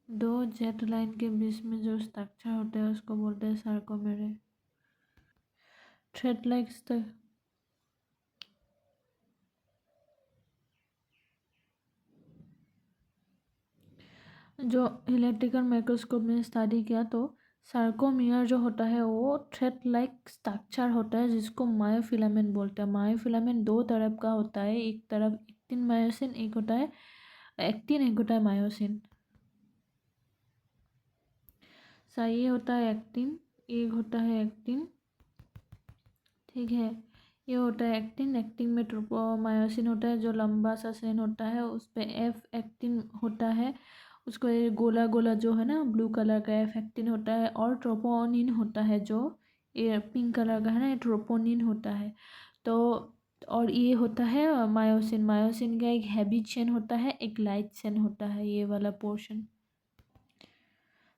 दो jet line के बीच में जो स्ट्रक्चर होता है उसको बोलते हैं सार्कोमेरे। थ्रेड लाइक जो इलेक्ट्रिकल माइक्रोस्कोप में स्टडी किया तो सार्कोमियर जो होता है वो थ्रेड लाइक स्ट्रक्चर होता है जिसको मायोफिलामेंट बोलते हैं। मायोफिलामेंट दो तरफ का होता है, एक तरफ एक्टिन मायोसिन एक होता है एक्टिन, एक होता है मायोसिन। ये होता है एक्टिन, एक होता है एक्टिन, ठीक है। ये होता है एक्टिन, एक्टिन में ट्रोपोमायोसिन होता है जो लंबा सा चेन होता है, उस पे एफ एक्टिन होता है, उसको ये गोला गोला जो है ना ब्लू कलर का एफ एक्टिन होता है, और ट्रोपोनिन होता है जो ये पिंक कलर का है ना, ये ट्रोपोनिन होता है। तो और ये होता है मायोसिन। मायोसिन का एक हैवी चेन होता है, एक लाइट चेन होता है, ये वाला portion.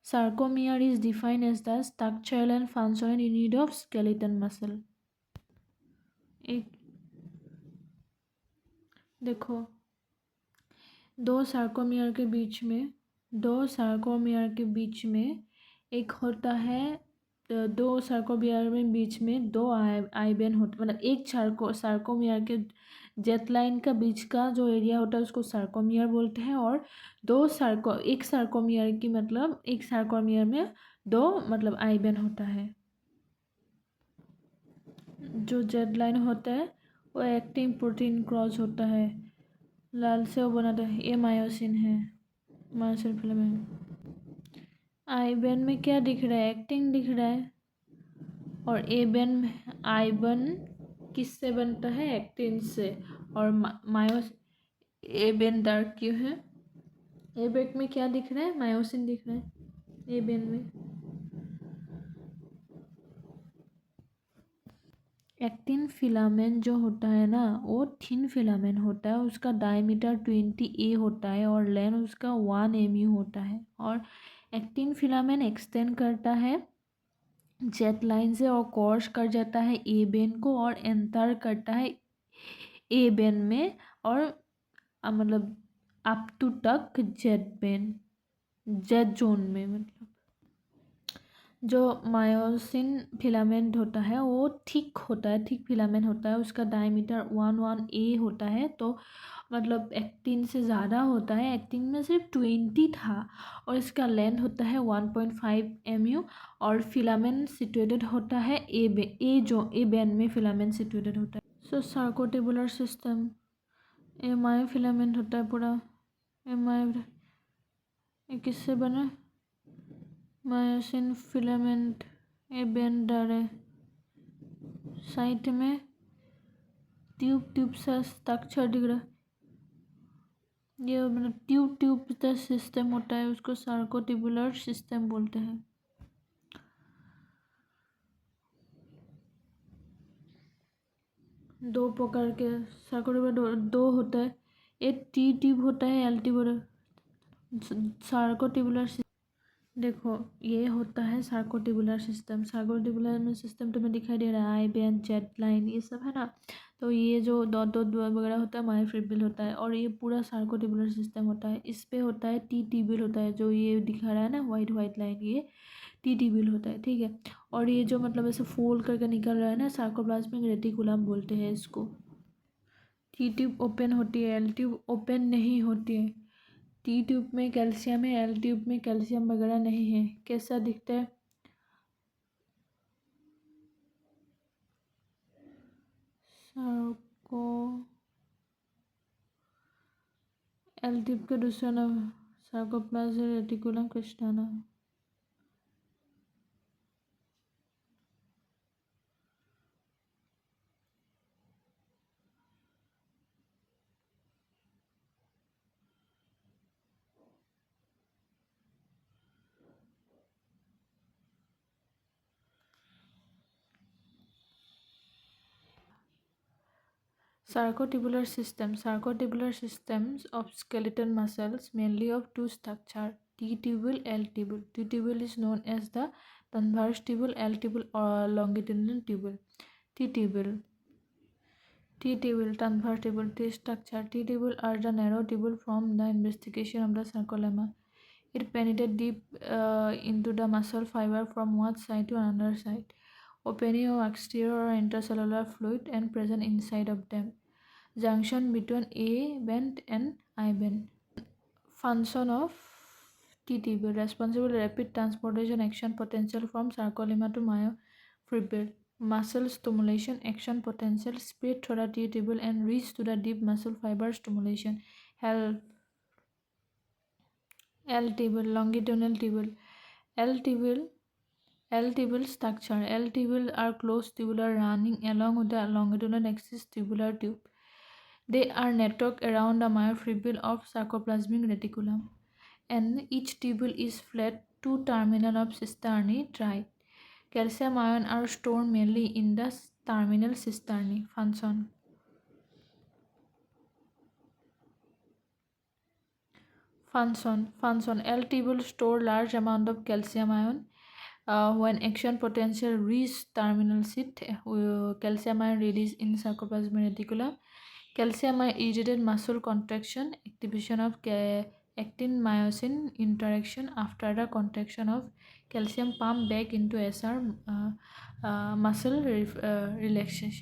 Sarcomere is defined as the structural and functional unit of skeleton muscle. एक देखो, दो सार्कोमियर के बीच में एक होता है, दो सार्कोमियर में बीच में दो आईबेन होता, मतलब एक सार्कोमियर के जेट लाइन का बीच का जो एरिया होता है उसको सार्कोमियर बोलते हैं। और एक सार्कोमियर की मतलब एक सार्कोमियर में दो मतलब आईबेन होता है। जो जेट लाइन होता है वो एक्टिन प्रोटीन क्रॉस होता है, लाल से वो बनाता है, ये मायोसिन है, मायोसिन फिलामेंट। आई बेन में क्या दिख रहा है? एक्टिन दिख रहा है। और ए बेन में आई बेन किससे बनता है? एक्टिन से। और मायोस ए बेन डार्क क्यों है? ए बेन में क्या दिख रहा है? मायोसिन दिख रहा है ए बेन में। एक्टिन फिलामेंट जो होता है ना वो थिन फिलामेंट होता है, उसका डायमीटर 20 A होता है और लेंथ उसका 1 mu होता है। और एक्टिन फिलामेंट एक्सटेंड करता है जेट लाइन से और क्रॉस कर जाता है ए बेन को और एंटर करता है ए बेन में, और मतलब अप टू तक जेट जोन में। मतलब जो मायोसिन फिलामेंट होता है वो थिक होता है, थिक फिलामेंट होता है, उसका डायमीटर 1 होता है। तो मतलब एक्टिन से ज़्यादा होता है, एक्टिन में सिर्फ 20 था, और इसका लेंथ होता है 1.5 mu। और फिलामेंट सिचुएटेड होता है ए बेन में फिलामेंट सिचुएटेड होता है। सो सार्कोटेबुलर सिस्टम, ये मायो फिलामेंट होता है पूरा। ये किससे बना? Myosin filament. ये बेंडर है, साइड में ट्यूब सा स्ट्रक्चर दिख रहा है, ये मतलब ट्यूब सा सिस्टम होता है, उसको सार्कोटिबुलर सिस्टम बोलते हैं। दो प्रकार के सार्कोटिबुलर दो होता है, एक टी ट्यूब होता है, एल ट्यूब होता है। सार्कोटिबुलर देखो, ये होता है सार्कोटिबुलर सिस्टम। सार्कोटिबुलर में सिस्टम तुम्हें दिखाई दे रहा है, आई बेन, जेट लाइन, ये सब है ना। तो ये जो डॉट डॉट वगैरह होता है मायोफिब्रिल होता है, और ये पूरा सार्कोटिबुलर सिस्टम होता है। इस पे होता है टी टिब्यूल होता है, जो ये दिखा रहा है ना वाइट वाइट लाइन, ये टी टिब्यूल होता है, ठीक है। और ये जो मतलब ऐसे फोल्ड करके निकल रहा है ना, सार्कोप्लाज्मिक रेटिकुलम बोलते हैं इसको। टी ट्यूब ओपन होती है, एल ट्यूब ओपन नहीं होती है। टी ट्यूब में कैल्शियम है, एल ट्यूब में कैल्शियम वगैरह नहीं है। कैसा दिखता है? सार्को एल ट्यूब का दूसरा नाम सार्कोप्लाज्मिक रेटिकुलम क्रिस्टाना। Sarcotubular system. Sarcotubular systems of skeletal muscles mainly of two structure, T-tubule, L-tubule. T-tubule is known as the transverse tubule, L-tubule or longitudinal tubule. T-tubule. T-tubule, transverse tubule, T structure. T-tubule are the narrow tubule from the investigation of the sarcolemma. It penetrates deep into the muscle fiber from one side to another side, opening of exterior or intracellular fluid and present inside of them. Junction between A band and I band. Function of T-tubule responsible rapid transportation action potential from sarcolemma to myofibril. Muscle stimulation action potential spread through the T-tubule and reach to the deep muscle fiber stimulation. L-tubule longitudinal tubule. L-tubule structure. L-tubule are closed tubular running along with the longitudinal axis tubular tube. They are networked around the myofibril of sarcoplasmic reticulum, and each tubule is flat, two terminal of cisternae tried. Calcium ion are stored mainly in the terminal cisternae. Function. L-tubule store large amount of calcium ion. When action potential reaches terminal site, calcium ion release in sarcoplasmic reticulum. Calcium ion irritated muscle contraction, activation of actin myosin interaction after the contraction of calcium pump back into SR muscle relaxation.